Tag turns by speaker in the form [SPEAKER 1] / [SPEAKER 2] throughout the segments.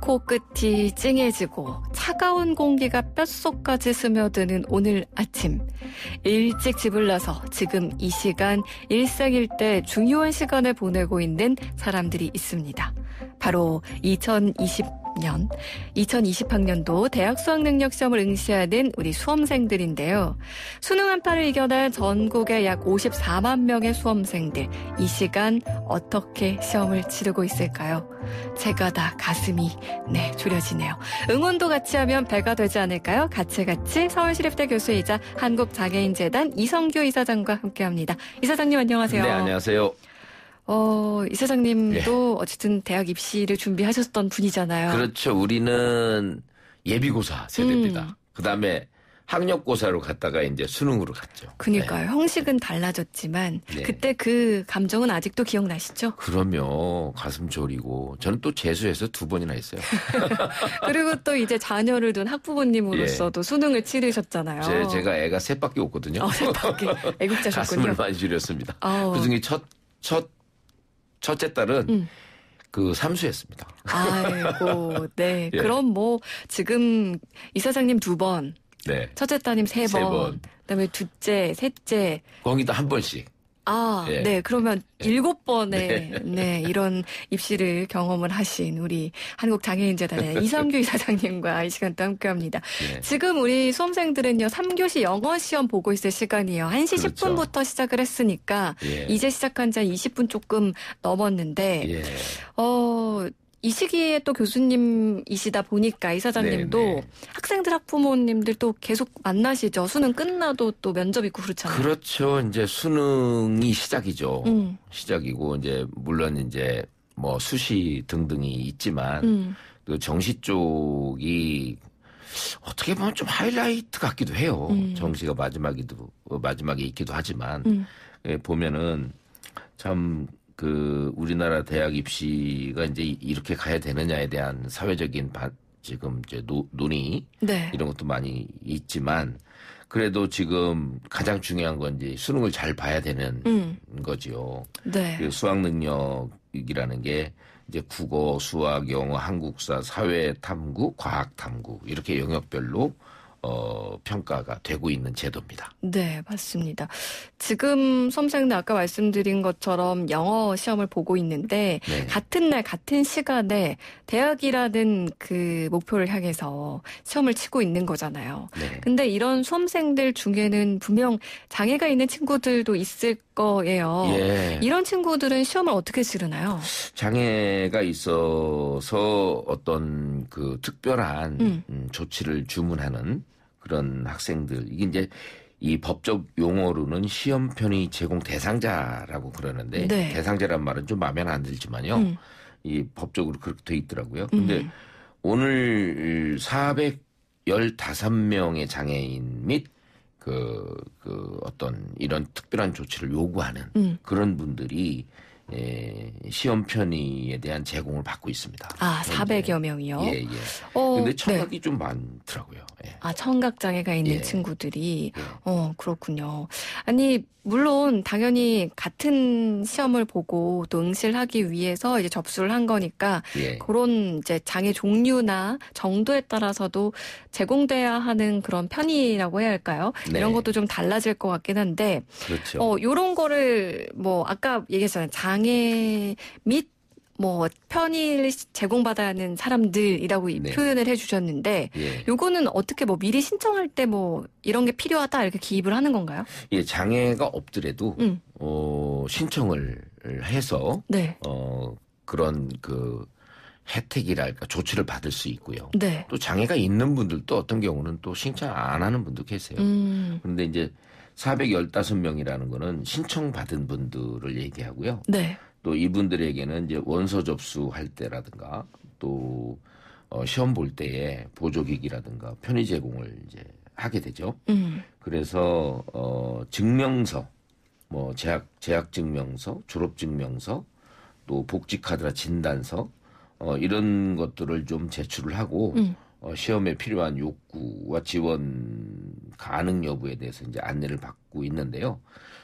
[SPEAKER 1] 코끝이 찡해지고 차가운 공기가 뼛속까지 스며드는 오늘 아침. 일찍 집을 나서 지금 이 시간 일생일대 중요한 시간을 보내고 있는 사람들이 있습니다. 바로 2020학년도 대학 수학능력시험을 응시하는 우리 수험생들인데요. 수능 한파를 이겨낸 전국의 약 54만 명의 수험생들, 이 시간 어떻게 시험을 치르고 있을까요? 제가 다 가슴이 졸여지네요. 응원도 같이 하면 배가 되지 않을까요? 같이 서울시립대 교수이자 한국장애인재단 이성규 이사장과 함께합니다. 이사장님 안녕하세요.
[SPEAKER 2] 네, 안녕하세요.
[SPEAKER 1] 이사장님도 어쨌든 대학 입시를 준비하셨던 분이잖아요.
[SPEAKER 2] 그렇죠. 우리는 예비고사 세대입니다. 그다음에 학력고사로 갔다가 이제 수능으로 갔죠.
[SPEAKER 1] 그러니까요. 네. 형식은 달라졌지만 그때 그 감정은 아직도 기억나시죠?
[SPEAKER 2] 그럼요. 가슴 졸이고 저는 또 재수해서 2번이나 했어요.
[SPEAKER 1] 그리고 또 이제 자녀를 둔 학부모님으로서도 수능을 치르셨잖아요.
[SPEAKER 2] 제가 애가 3밖에 없거든요.
[SPEAKER 1] 3밖에. 애국자셨군요.
[SPEAKER 2] 가슴을 많이 졸였습니다. 그중에 첫째 딸은 그 삼수했습니다.
[SPEAKER 1] 아이고, 네. 그럼 지금 이사장님 2번.
[SPEAKER 2] 네.
[SPEAKER 1] 첫째 따님 3번. 그다음에 둘째, 셋째.
[SPEAKER 2] 거기다 1번씩.
[SPEAKER 1] 그러면 7번의 이런 입시를 경험을 하신 우리 한국장애인재단의 이성규 이사장님과 이 시간 또 함께합니다. 네. 지금 우리 수험생들은요 3교시 영어 시험 보고 있을 시간이에요. 1시 그렇죠. 10분부터 시작을 했으니까 이제 시작한 지 한 20분 조금 넘었는데 이 시기에 또 교수님이시다 보니까 이사장님도 학생들 학부모님들 또 계속 만나시죠. 수능 끝나도 또 면접 있고 그렇잖아요. 그렇죠.
[SPEAKER 2] 이제 수능이 시작이죠. 시작이고 이제 물론 이제 수시 등등이 있지만 또 정시 쪽이 어떻게 보면 좀 하이라이트 같기도 해요. 정시가 마지막에 있기도 하지만 보면은 참 우리나라 대학 입시가 이제 이렇게 가야 되느냐에 대한 사회적인 지금 이제 논의 이런 것도 많이 있지만 그래도 지금 가장 중요한 건 이제 수능을 잘 봐야 되는 거지요. 그 수학 능력이라는 게 이제 국어, 수학, 영어, 한국사, 사회 탐구, 과학 탐구 이렇게 영역별로 평가가 되고 있는 제도입니다. 네, 맞습니다. 지금 수험생들 아까 말씀드린 것처럼 영어 시험을 보고 있는데 같은 날 같은 시간에 대학이라는 그 목표를 향해서 시험을 치고 있는 거잖아요. 근데 이런 수험생들 중에는 분명 장애가 있는 친구들도 있을 거예요. 이런 친구들은 시험을 어떻게 치르나요? 장애가 있어서 어떤 그 특별한 조치를 주문하는 그런 학생들, 이게 이제 이 법적 용어로는 시험 편의 제공 대상자라고 그러는데 대상자란 말은 좀 마음에 안 들지만요. 이 법적으로 그렇게 돼 있더라고요. 근데 오늘 415명의 장애인 및 어떤 이런 특별한 조치를 요구하는 그런 분들이 시험 편의에 대한 제공을 받고 있습니다. 400여 명이요? 예. 근데 청각이 좀 많더라고요. 청각 장애가 있는 친구들이. 그렇군요. 아니, 물론 당연히 같은 시험을 보고 또 응시를 하기 위해서 이제 접수를 한 거니까 그런 이제 장애 종류나 정도에 따라서도 제공돼야 하는 그런 편의라고 해야 할까요? 이런 것도 좀 달라질 것 같긴 한데. 그렇죠. 요런 거를 아까 얘기했잖아요. 장애 및 편의를 제공받아야 하는 사람들이라고 표현을 해주셨는데, 요거는 어떻게 미리 신청할 때 이런 게 필요하다 이렇게 기입을 하는 건가요? 장애가 없더라도, 신청을 해서, 그런 혜택이랄까 조치를 받을 수 있고요. 또 장애가 있는 분들도 어떤 경우는 또 신청 안 하는 분도 계세요. 그런데 이제 415명이라는 거는 신청받은 분들을 얘기하고요. 또 이분들에게는 이제 원서 접수할 때라든가 또 시험 볼 때에 보조기기라든가 편의 제공을 이제 하게 되죠. 그래서 증명서, 재학 증명서, 졸업 증명서, 또 복지 카드나 진단서 이런 것들을 좀 제출을 하고 시험에 필요한 욕구와 지원 가능 여부에 대해서 이제 안내를 받고 있는데요.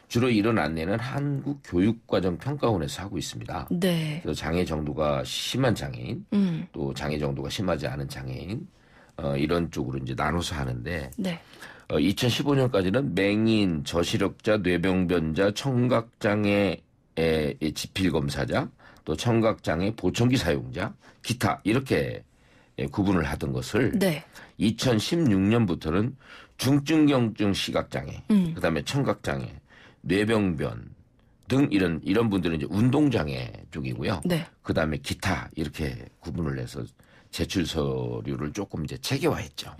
[SPEAKER 2] 주로 이런 안내는 한국교육과정평가원에서 하고 있습니다.
[SPEAKER 1] 네.
[SPEAKER 2] 그래서 장애 정도가 심한 장애인, 또 장애 정도가 심하지 않은 장애인, 이런 쪽으로 이제 나눠서 하는데,
[SPEAKER 1] 네.
[SPEAKER 2] 2015년까지는 맹인, 저시력자, 뇌병변자, 청각장애의 지필검사자, 또 청각장애 보청기 사용자, 기타 이렇게 구분을 하던 것을 네. 2016년부터는 중증경증 시각장애, 그다음에 청각장애, 뇌병변 등 이런 분들은 이제 운동장애 쪽이고요. 네. 그다음에 기타 이렇게 구분을 해서 제출 서류를 조금 이제 체계화했죠.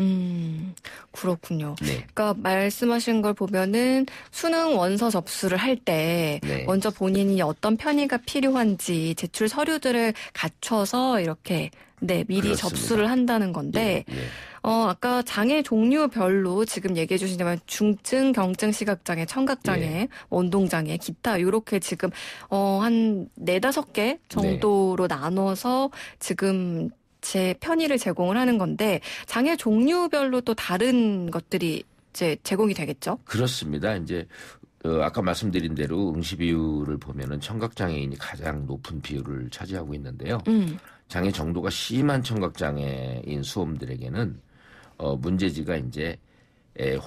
[SPEAKER 1] 그렇군요. 네. 그러니까 말씀하신 걸 보면은 수능 원서 접수를 할 때 네. 먼저 본인이 어떤 편의가 필요한지 제출 서류들을 갖춰서 이렇게 네 미리 그렇습니다. 접수를 한다는 건데 예, 예. 아까 장애 종류별로 지금 얘기해 주신 대로 중증, 경증, 시각장애, 청각장애, 예. 운동장애, 기타 이렇게 지금 한 4-5개 정도로 네. 나눠서 지금 제 편의를 제공을 하는 건데 장애 종류별로 또 다른 것들이 이제 제공이 되겠죠?
[SPEAKER 2] 그렇습니다. 이제 아까 말씀드린 대로 응시 비율을 보면은 청각장애인이 가장 높은 비율을 차지하고 있는데요. 장애 정도가 심한 청각장애인 수험들에게는 문제지가 이제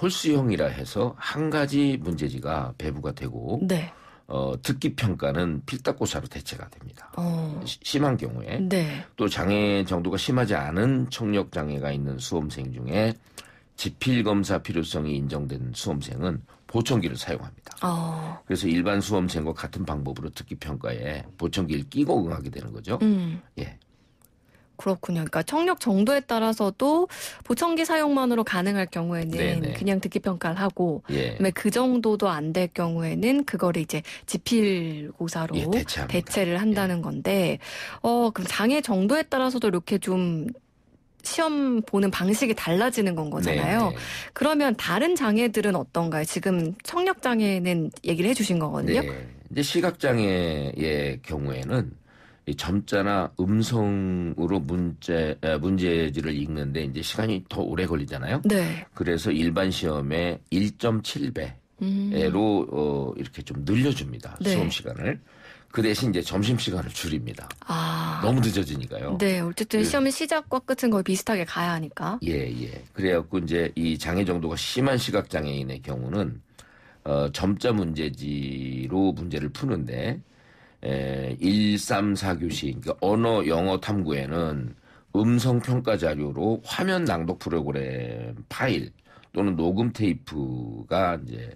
[SPEAKER 2] 홀수형이라 해서 한 가지 문제지가 배부가 되고 네. 듣기 평가는 필답고사로 대체가 됩니다. 심한 경우에 네. 또 장애 정도가 심하지 않은 청력 장애가 있는 수험생 중에 지필 검사 필요성이 인정된 수험생은 보청기를 사용합니다. 그래서 일반 수험생과 같은 방법으로 듣기 평가에 보청기를 끼고 응하게 되는 거죠. 예.
[SPEAKER 1] 그렇군요. 그러니까 청력 정도에 따라서도 보청기 사용만으로 가능할 경우에는 네네. 그냥 듣기 평가를 하고, 예. 그다음에 그 정도도 안 될 경우에는 그거를 이제 지필고사로 예, 대체를 한다는 예. 건데, 그럼 장애 정도에 따라서도 이렇게 좀 시험 보는 방식이 달라지는 건 거잖아요. 네네. 그러면 다른 장애들은 어떤가요? 지금 청력 장애는 얘기를 해주신 거거든요.
[SPEAKER 2] 네. 이제 시각 장애의 경우에는 이 점자나 음성으로 문제지를 읽는데 이제 시간이 더 오래 걸리잖아요. 네. 그래서 일반 시험에 1.7배로 이렇게 좀 늘려줍니다. 네. 수험 시간을. 그 대신 이제 점심 시간을 줄입니다. 너무 늦어지니까요.
[SPEAKER 1] 네, 어쨌든 시험의 시작과 끝은 거의 비슷하게 가야 하니까.
[SPEAKER 2] 예. 그래갖고 이제 이 장애 정도가 심한 시각 장애인의 경우는 점자 문제지로 문제를 푸는데. 1-3-4교시, 그러니까 언어 영어 탐구에는 음성 평가 자료로 화면 낭독 프로그램 파일 또는 녹음 테이프가 이제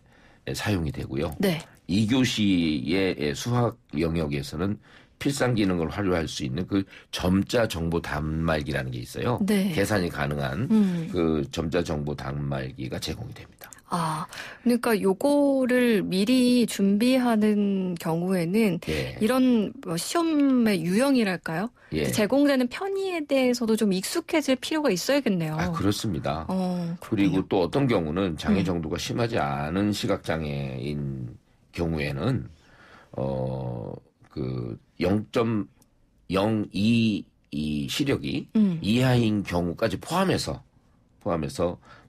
[SPEAKER 2] 사용이 되고요. 네. 2교시의 수학 영역에서는 필상 기능을 활용할 수 있는 그 점자 정보 단말기라는 게 있어요. 네. 계산이 가능한 그 점자 정보 단말기가 제공이 됩니다.
[SPEAKER 1] 그러니까 요거를 미리 준비하는 경우에는 예. 이런 시험의 유형이랄까요? 예. 제공되는 편의에 대해서도 좀 익숙해질 필요가 있어야겠네요.
[SPEAKER 2] 그렇습니다. 그리고 또 어떤 경우는 장애 정도가 심하지 않은 시각장애인 경우에는 그 0.02 이 시력이 이하인 경우까지 포함해서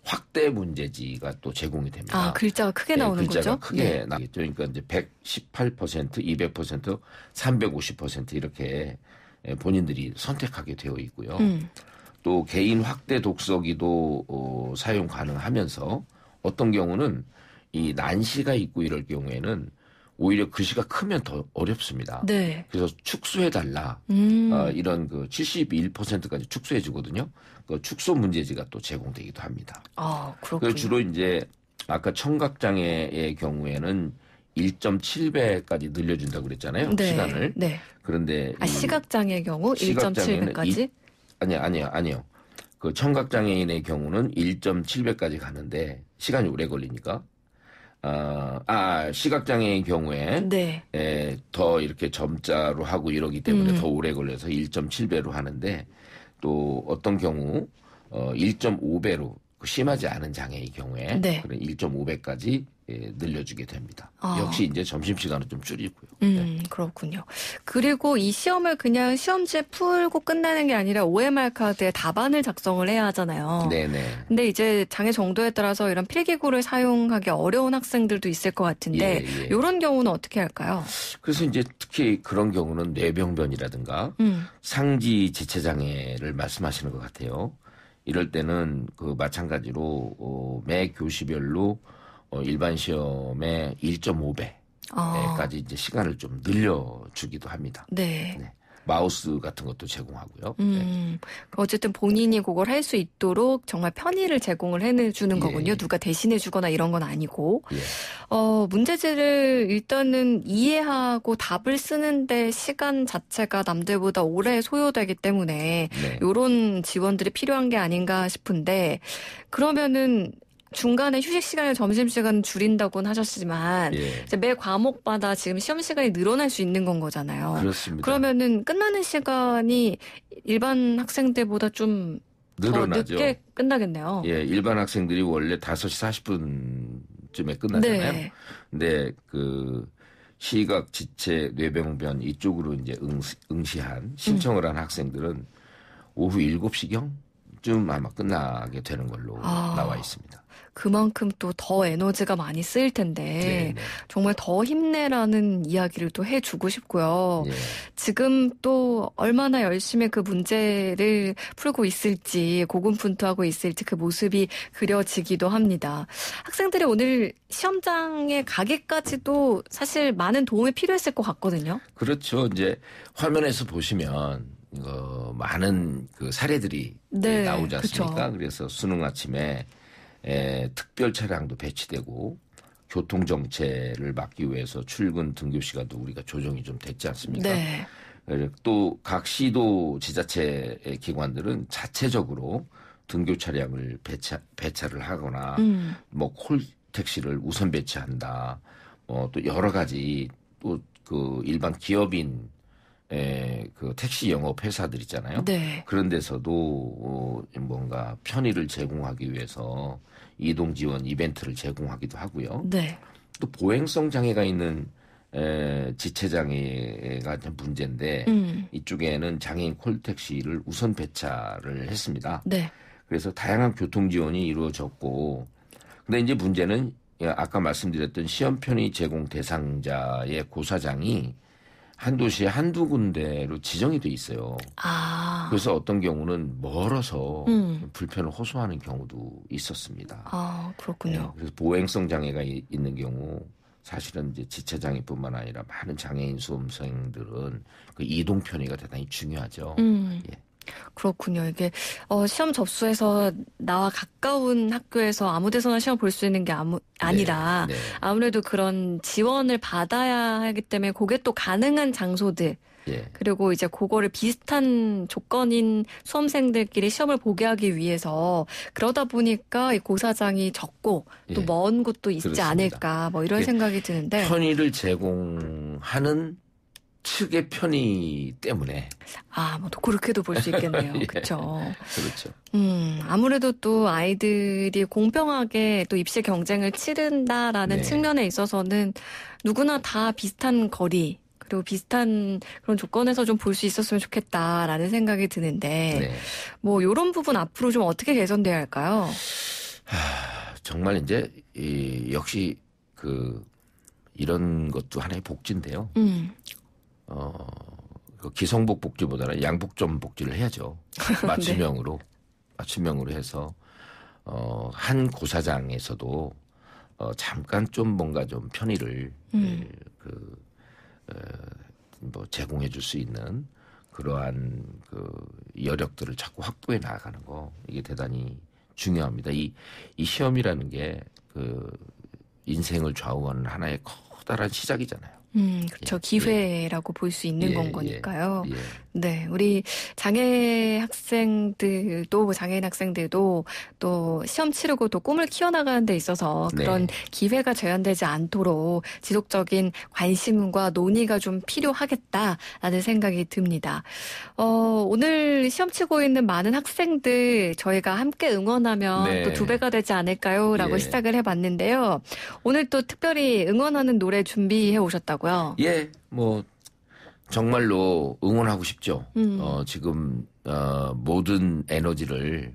[SPEAKER 2] 확대 문제지가 또 제공이 됩니다.
[SPEAKER 1] 글자가 크게 나오는
[SPEAKER 2] 글자가
[SPEAKER 1] 거죠?
[SPEAKER 2] 크게 나겠죠. 그러니까 이제 118%, 200%, 350% 이렇게 본인들이 선택하게 되어 있고요. 또 개인 확대 독서기도 사용 가능하면서 어떤 경우는 이 난시가 있고 이럴 경우에는 오히려 글씨가 크면 더 어렵습니다. 네. 그래서 축소해달라. 이런 그 71%까지 축소해주거든요. 그 축소 문제지가 또 제공되기도 합니다.
[SPEAKER 1] 그렇군요.
[SPEAKER 2] 주로 이제 아까 청각장애의 경우에는 1.7배까지 늘려준다고 그랬잖아요. 네. 시간을. 네. 그런데
[SPEAKER 1] 시각장애의 경우 1.7배까지?
[SPEAKER 2] 아니요. 그 청각장애인의 경우는 1.7배까지 가는데 시간이 오래 걸리니까. 시각장애의 경우에 네. 더 이렇게 점자로 하고 이러기 때문에 더 오래 걸려서 1.7배로 하는데 또 어떤 경우 1.5배로 심하지 않은 장애의 경우에 네. 1.5배까지 늘려주게 됩니다. 역시 이제 점심시간은 좀 줄이고요.
[SPEAKER 1] 그렇군요. 그리고 이 시험을 그냥 시험지에 풀고 끝내는 게 아니라 OMR 카드에 답안을 작성을 해야 하잖아요.
[SPEAKER 2] 네네.
[SPEAKER 1] 근데 이제 장애 정도에 따라서 이런 필기구를 사용하기 어려운 학생들도 있을 것 같은데 이런 경우는 어떻게 할까요?
[SPEAKER 2] 그래서 이제 특히 그런 경우는 뇌병변이라든가 상지 지체장애를 말씀하시는 것 같아요. 이럴 때는 그 마찬가지로 매 교시별로 일반 시험의 1.5배까지 이제 시간을 좀 늘려주기도 합니다.
[SPEAKER 1] 네.
[SPEAKER 2] 마우스 같은 것도 제공하고요.
[SPEAKER 1] 어쨌든 본인이 그걸 할 수 있도록 정말 편의를 제공을 해주는 거군요. 누가 대신해 주거나 이런 건 아니고. 문제지를 일단은 이해하고 답을 쓰는데 시간 자체가 남들보다 오래 소요되기 때문에 이런 지원들이 필요한 게 아닌가 싶은데 그러면은 중간에 휴식 시간을 점심시간 줄인다고는 하셨지만 이제 매 과목마다 지금 시험 시간이 늘어날 수 있는 건 거잖아요.
[SPEAKER 2] 그렇습니다.
[SPEAKER 1] 그러면은 끝나는 시간이 일반 학생들보다 좀 더 늦게 끝나겠네요.
[SPEAKER 2] 일반 학생들이 원래 5시 40분쯤에 끝나잖아요. 근데 그 시각, 지체, 뇌병변 이쪽으로 이제 응시한 신청을 한 학생들은 오후 7시경쯤 아마 끝나게 되는 걸로 나와 있습니다.
[SPEAKER 1] 그만큼 또 더 에너지가 많이 쓰일 텐데 정말 더 힘내라는 이야기를 또 해주고 싶고요. 지금 또 얼마나 열심히 그 문제를 풀고 있을지 고군분투하고 있을지 그 모습이 그려지기도 합니다. 학생들이 오늘 시험장에 가기까지도 사실 많은 도움이 필요했을 것 같거든요.
[SPEAKER 2] 그렇죠. 이제 화면에서 보시면 많은 그 사례들이 나오지 않습니까? 그쵸. 그래서 수능 아침에 특별 차량도 배치되고 교통정체를 막기 위해서 출근 등교 시간도 우리가 조정이 좀 됐지 않습니까? 또 각 시도 지자체 기관들은 자체적으로 등교 차량을 배차를 하거나 뭐 콜택시를 우선 배치한다. 또 여러 가지 또 그 일반 기업인 그 택시 영업 회사들 있잖아요. 그런 데서도 뭔가 편의를 제공하기 위해서 이동 지원 이벤트를 제공하기도 하고요. 또 보행성 장애가 있는 지체 장애가 문제인데 이쪽에는 장애인 콜택시를 우선 배차를 했습니다. 그래서 다양한 교통 지원이 이루어졌고, 근데 이제 문제는 아까 말씀드렸던 시험 편의 제공 대상자의 고사장이 한 도시에 한두 군데로 지정이 돼 있어요. 그래서 어떤 경우는 멀어서 불편을 호소하는 경우도 있었습니다.
[SPEAKER 1] 그렇군요.
[SPEAKER 2] 그래서 보행성 장애가 있는 경우 사실은 이제 지체 장애뿐만 아니라 많은 장애인 수험생들은 그 이동 편의가 대단히 중요하죠.
[SPEAKER 1] 그렇군요. 이게 시험 접수해서 나와 가까운 학교에서 아무 데서나 시험 볼 수 있는 게 아니라 아무래도 그런 지원을 받아야 하기 때문에 그게 또 가능한 장소들 그리고 이제 그거를 비슷한 조건인 수험생들끼리 시험을 보게 하기 위해서 그러다 보니까 이 고사장이 적고 또 먼 곳도 있지 그렇습니다. 않을까 뭐 이런 생각이 드는데
[SPEAKER 2] 편의를 제공하는 측의 편의 때문에.
[SPEAKER 1] 뭐 또 그렇게도 볼 수 있겠네요. 그렇죠.
[SPEAKER 2] 그렇죠.
[SPEAKER 1] 아무래도 또 아이들이 공평하게 또 입시 경쟁을 치른다라는 측면에 있어서는 누구나 다 비슷한 거리 그리고 비슷한 그런 조건에서 좀 볼 수 있었으면 좋겠다라는 생각이 드는데 뭐 이런 부분 앞으로 좀 어떻게 개선돼야 할까요?
[SPEAKER 2] 정말 이제 역시 이런 것도 하나의 복지인데요. 기성복 복지보다는 양복점 복지를 해야죠. 맞춤형으로 맞춤형으로 해서 한 고사장에서도 잠깐 좀 뭔가 좀 편의를 뭐 제공해 줄 수 있는 그러한 여력들을 자꾸 확보해 나가는 거 이게 대단히 중요합니다. 이 시험이라는 게 인생을 좌우하는 하나의 커다란 시작이잖아요.
[SPEAKER 1] 그렇죠. 기회라고 볼 수 있는 건 거니까요. 네, 우리 장애인 학생들도 또 시험 치르고 또 꿈을 키워나가는 데 있어서 그런 네. 기회가 제한되지 않도록 지속적인 관심과 논의가 좀 필요하겠다라는 생각이 듭니다. 오늘 시험 치고 있는 많은 학생들 저희가 함께 응원하면 네. 또 2배가 되지 않을까요? 라고 예. 시작을 해봤는데요. 오늘 또 특별히 응원하는 노래 준비해 오셨다고요?
[SPEAKER 2] 예, 정말로 응원하고 싶죠. 지금 모든 에너지를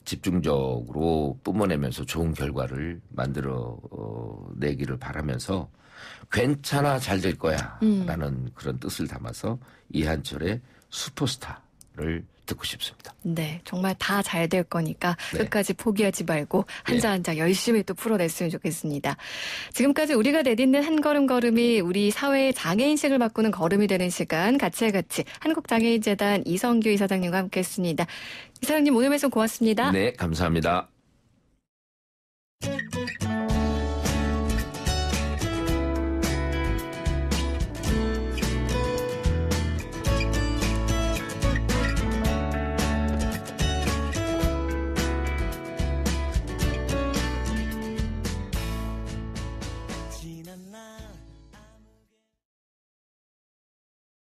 [SPEAKER 2] 집중적으로 뿜어내면서 좋은 결과를 만들어 내기를 바라면서 괜찮아 잘 될 거야 라는 그런 뜻을 담아서 이한철의 슈퍼스타를 듣고 싶습니다.
[SPEAKER 1] 네, 정말 다 잘 될 거니까 네. 끝까지 포기하지 말고 한자 한자 열심히 또 풀어냈으면 좋겠습니다. 지금까지 우리가 내딛는 한 걸음걸음이 우리 사회의 장애인식을 바꾸는 걸음이 되는 시간 가치의 가치 한국장애인재단 이성규 이사장님과 함께했습니다. 이사장님 오늘 말씀 고맙습니다.
[SPEAKER 2] 네, 감사합니다.